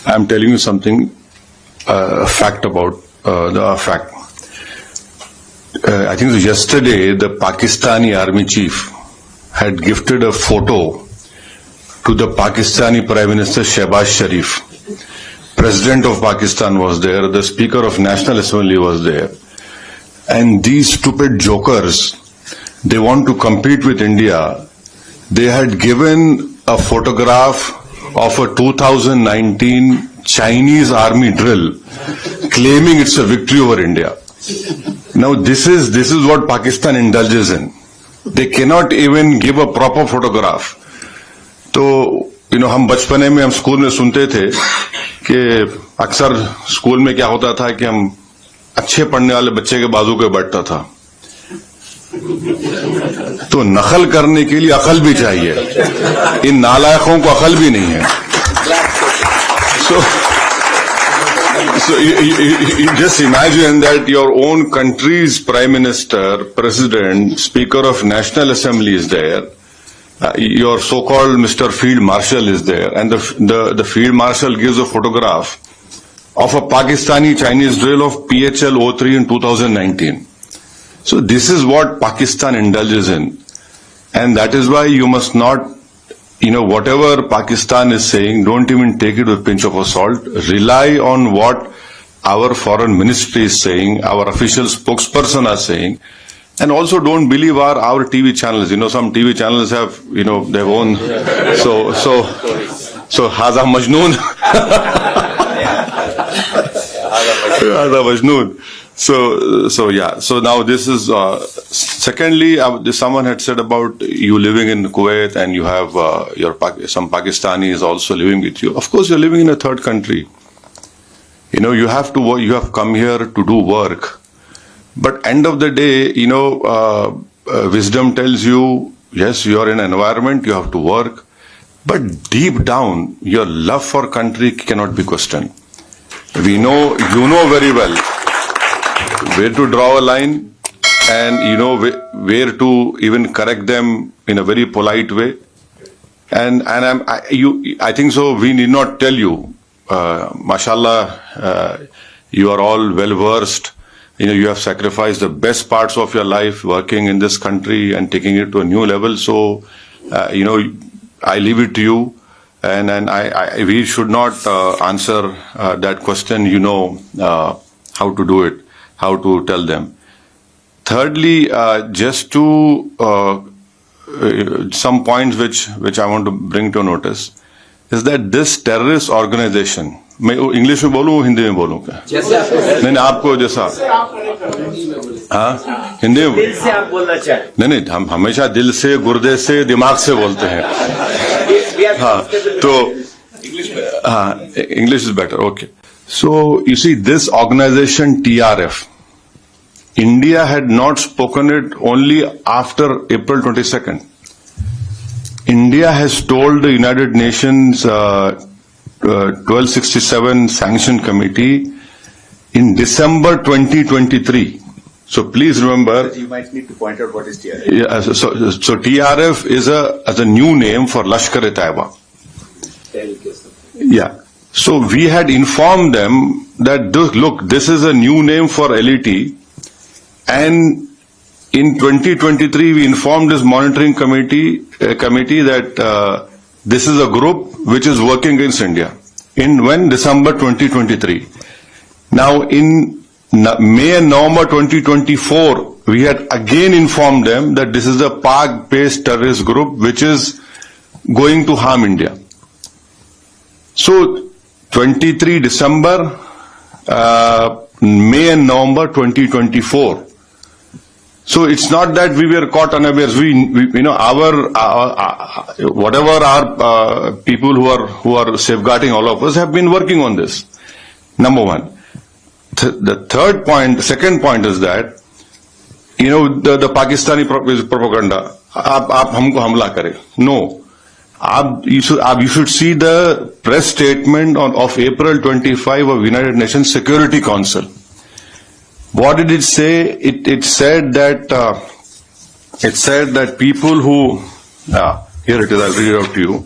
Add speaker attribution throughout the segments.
Speaker 1: I'm telling you something, fact about the fact. I think yesterday the Pakistani army chief had gifted a photo to the Pakistani Prime Minister Shehbaz Sharif. President of Pakistan was there, the Speaker of National Assembly was there. And these stupid jokers, they want to compete with India. They had given a photograph of a 2019 Chinese army drill, claiming it's a victory over India. Now this is what Pakistan indulges in. They cannot even give a proper photograph. तो हम बचपने में हम school में सुनते थे कि अक्सर स्कूल में क्या होता था कि हम अच्छे पढ़ने वाले बच्चे के बाजू पे बैठता था, तो नकल करने के लिए अकल भी चाहिए, इन नालायकों को अकल भी नहीं है. So you just imagine that your own country's Prime Minister, President, Speaker of National Assembly is there, your so-called Mr. Field Marshal is there, and the Field Marshal gives a photograph of a Pakistani Chinese drill of PHL-03 in 2019. So this is what Pakistan indulges in, and that is why you must not, whatever Pakistan is saying, don't even take it with a pinch of salt. Rely on what our foreign ministry is saying, our official spokesperson are saying, and also don't believe our TV channels. Some TV channels have, their own. So Haza Majnoon. Haza Majnoon. So yeah. So now this is. Secondly, someone had said about you living in Kuwait and you have some Pakistanis also living with you. Of course, you're living in a third country. You have to work. You have come here to do work. But end of the day, wisdom tells you, yes, you are in an environment, you have to work. But deep down, your love for country cannot be questioned. You know very well where to draw a line, and where to even correct them in a very polite way. And I think so. We need not tell you, mashallah, you are all well versed. You have sacrificed the best parts of your life working in this country and taking it to a new level. So, I leave it to you, and we should not answer that question. How to do it, how to tell them. Thirdly, just to some points which I want to bring to notice is that this terrorist organization. मैं English में बोलूं हिंदी में बोलूं क्या? नहीं आपको जैसा हाँ हिंदी में दिल से आप बोलना चाहें नहीं हम हमेशा दिल से गुर्दे से दिमाग से बोलते हैं हाँ तो हाँ English is better okay so you see this organization TRF India had not spoken it only after April 22nd. India has told the United Nations 1267 Sanction Committee in December 2023. So please remember. You might need to point out what is TRF. Yeah, so TRF is a new name for Lashkar-e-Taiba. Yeah. So we had informed them that look, this is a new name for LET, and in 2023 we informed this monitoring committee that this is a group which is working against India. When? December 2023. Now in May and November 2024, we had again informed them that this is a Pak-based terrorist group which is going to harm India. So 23 December, May and November 2024. So it's not that we were caught unawares. Whatever our people who are safeguarding all of us have been working on this. Number one. The second point is that, the Pakistani propaganda. आप हमको हमला करें. No. You should see the press statement of April 25 of United Nations Security Council. What did it say? It said that people who here it is. I'll read it out to you.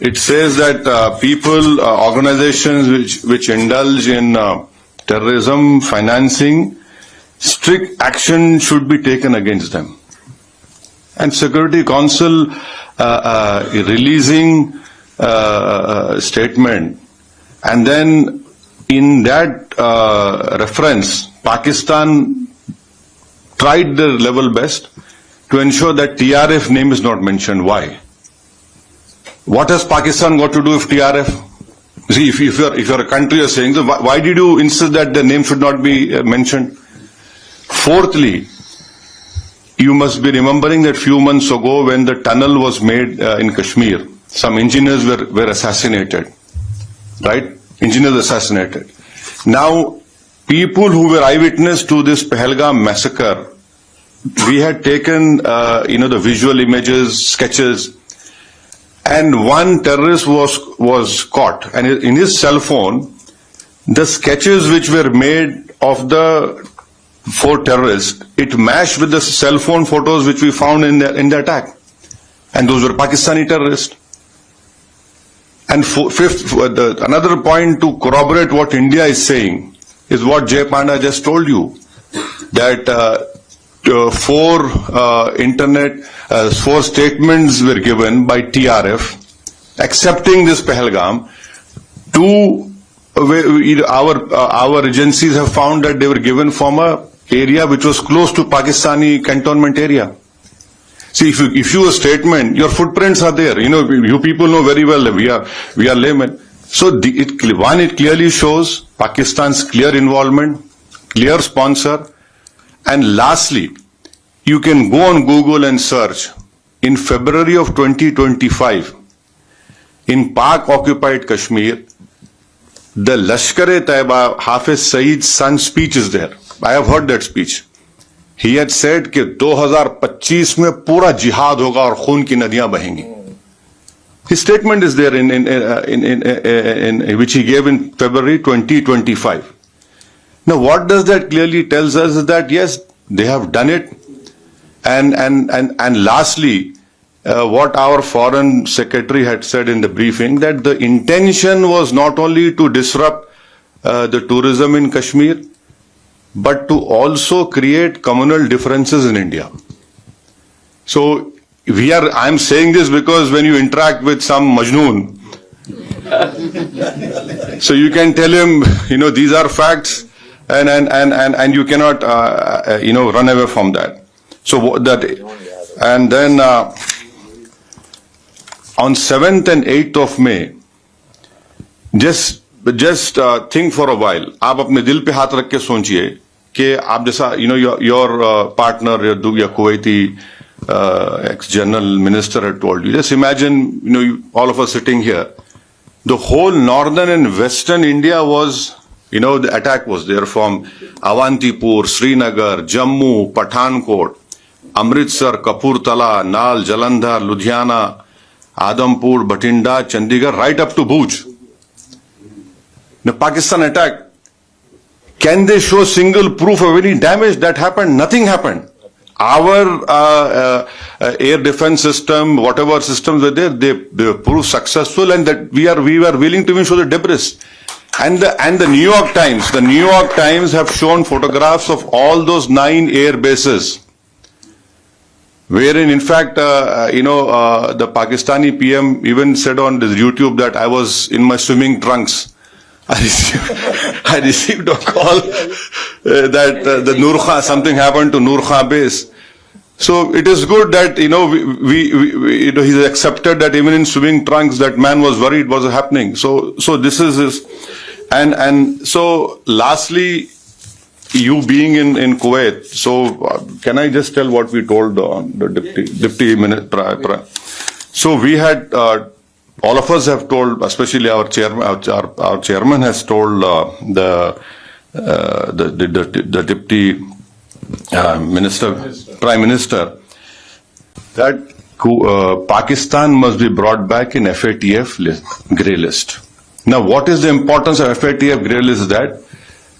Speaker 1: it says that people, organizations which indulge in terrorism, financing, strict action should be taken against them. And Security Council releasing statement, and then in that reference, Pakistan tried their level best to ensure that TRF name is not mentioned. Why? What has Pakistan got to do with TRF? See, if you're a country, you're saying, so why did you insist that the name should not be mentioned? Fourthly, you must be remembering that few months ago when the tunnel was made in Kashmir, some engineers were assassinated, right? Engineers assassinated. Now, people who were eyewitness to this Pahalgam massacre, we had taken, the visual images, sketches, and one terrorist was caught, and in his cell phone, the sketches which were made of the 4 terrorists, it matched with the cell phone photos which we found in the attack, and those were Pakistani terrorists. And fifth, another point to corroborate what India is saying is what Jay Panda just told you, that 4 statements were given by TRF accepting this Pahalgam. Our agencies have found that they were given from a area which was close to Pakistani cantonment area. See, if you issue a statement, your footprints are there. You people know very well that we are laymen. So it clearly shows Pakistan's clear involvement, clear sponsor. And lastly, you can go on Google and search. In February of 2025, in Pak-occupied Kashmir, the Lashkar-e-Taiba Hafiz Saeed's son's speech is there. I have heard that speech. He had said कि 2025 में पूरा जिहाद होगा और खून की नदियां बहेंगी. His statement is there in which he gave in February 2025. Now, what does that clearly tells us is that yes, they have done it, and lastly, what our foreign secretary had said in the briefing, that the intention was not only to disrupt the tourism in Kashmir, but to also create communal differences in India. So I'm saying this because when you interact with some Majnoon, so you can tell him, these are facts, and you cannot, run away from that. So and then on 7th and 8th of May, just think for a while. आप अपने दिल पे हाथ रख के सोचिए कि आप जैसा, your partner, your Kuwaiti ex-general minister had told you. Just imagine, all of us sitting here. The whole northern and western India was, the attack was there from Awantipur, Srinagar, Jammu, Pathankot, Amritsar, Kapurthala, Nal, Jalandhar, Ludhiana, Adampur, Bathinda, Chandigarh, right up to Bhuj. The Pakistan attack. Can they show single proof of any damage that happened? Nothing happened. Our air defense system, whatever systems were there, they proved successful, and that we were willing to even show the debris. And the New York Times have shown photographs of all those 9 air bases, wherein in fact, the Pakistani PM even said on this YouTube that I was in my swimming trunks. I received a call that the Nur Khan, something happened to Nur Khan base. So it is good that, he's accepted that even in swimming trunks, that man was worried what was happening. So this is his, and so lastly, you being in Kuwait, so can I just tell what we told the deputy minister? So we had, all of us have told, especially our chairman, our chairman has told the deputy minister, prime minister, that Pakistan must be brought back in FATF grey list. Now, what is the importance of FATF grey list? That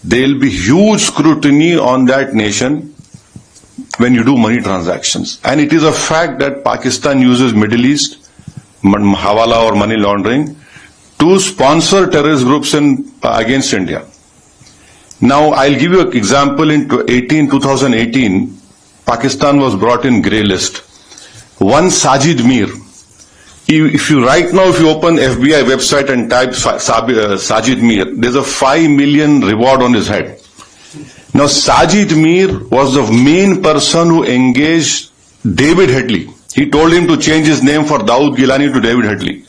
Speaker 1: there will be huge scrutiny on that nation when you do money transactions, and it is a fact that Pakistan uses Middle East hawala or money laundering, to sponsor terrorist groups against India. Now, I'll give you an example. In 2018, Pakistan was brought in grey list. One Sajid Mir. If you open FBI website and type Sajid Mir, there's a 5 million reward on his head. Now, Sajid Mir was the main person who engaged David Headley. He told him to change his name for Dawood Gilani to David Headley.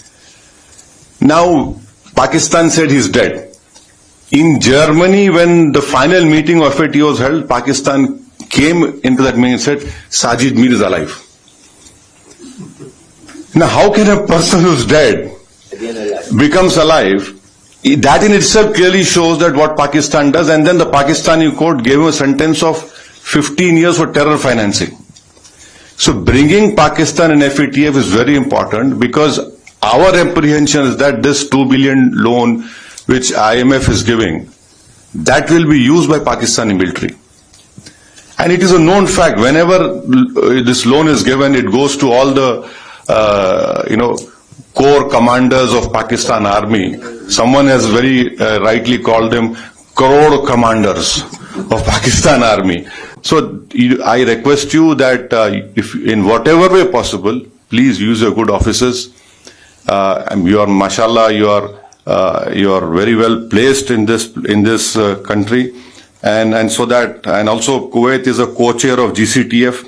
Speaker 1: Now, Pakistan said he's dead. In Germany, when the final meeting of FATF was held, Pakistan came into that meeting and said, Sajid Mir is alive. Now, how can a person who's dead becomes alive? That in itself clearly shows that what Pakistan does, and then the Pakistani court gave him a sentence of 15 years for terror financing. So bringing Pakistan and FATF is very important, because our apprehension is that this 2 billion loan which IMF is giving, that will be used by Pakistani military. And it is a known fact, whenever this loan is given, it goes to all the core commanders of Pakistan Army. Someone has very rightly called them crore commanders of Pakistan Army. So I request you that if in whatever way possible, please use your good offices. You are, mashallah, you are very well placed in this country, and so that, and also Kuwait is a co-chair of GCTF,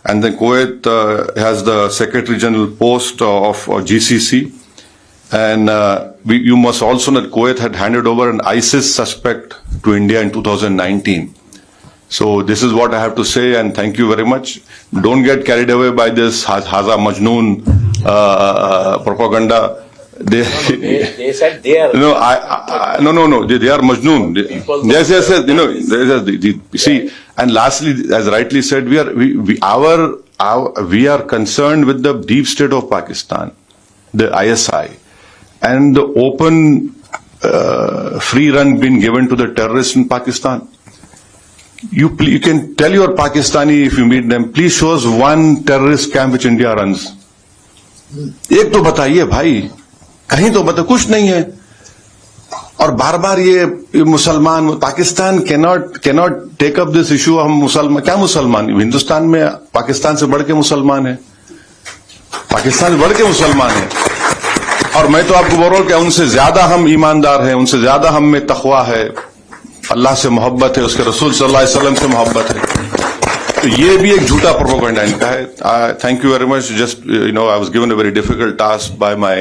Speaker 1: and then Kuwait has the Secretary General post of GCC, and you must also know that Kuwait had handed over an ISIS suspect to India in 2019. So this is what I have to say, and thank you very much. Don't get carried away by this Haza Majnoon propaganda. They
Speaker 2: said they are.
Speaker 1: No, no. They are Majnoon. Yes. See, and lastly, as rightly said, we are concerned with the deep state of Pakistan, the ISI, and the open free run being given to the terrorists in Pakistan. You can tell your Pakistani, if you meet them, please show us one terrorist camp which India runs. एक तो बताइए भाई, कहीं तो बता, कुछ नहीं है. और बार बार ये मुसलमान, Pakistan cannot take up this issue. हम मुसलमान, क्या मुसलमान, हिंदुस्तान में पाकिस्तान से बढ़ के मुसलमान है, पाकिस्तान से बढ़ के मुसलमान है. और मैं तो आपको बोल रहा हूं कि उनसे ज्यादा हम ईमानदार हैं, उनसे ज्यादा हम में तकवा है, अल्लाह से मोहब्बत है, उसके रसूल सल्लल्लाहु अलैहि वसल्लम से मोहब्बत है. तो ये भी एक झूठा प्रोपेगेंडा इनका है. Thank you very much. Just I was given a very difficult task by my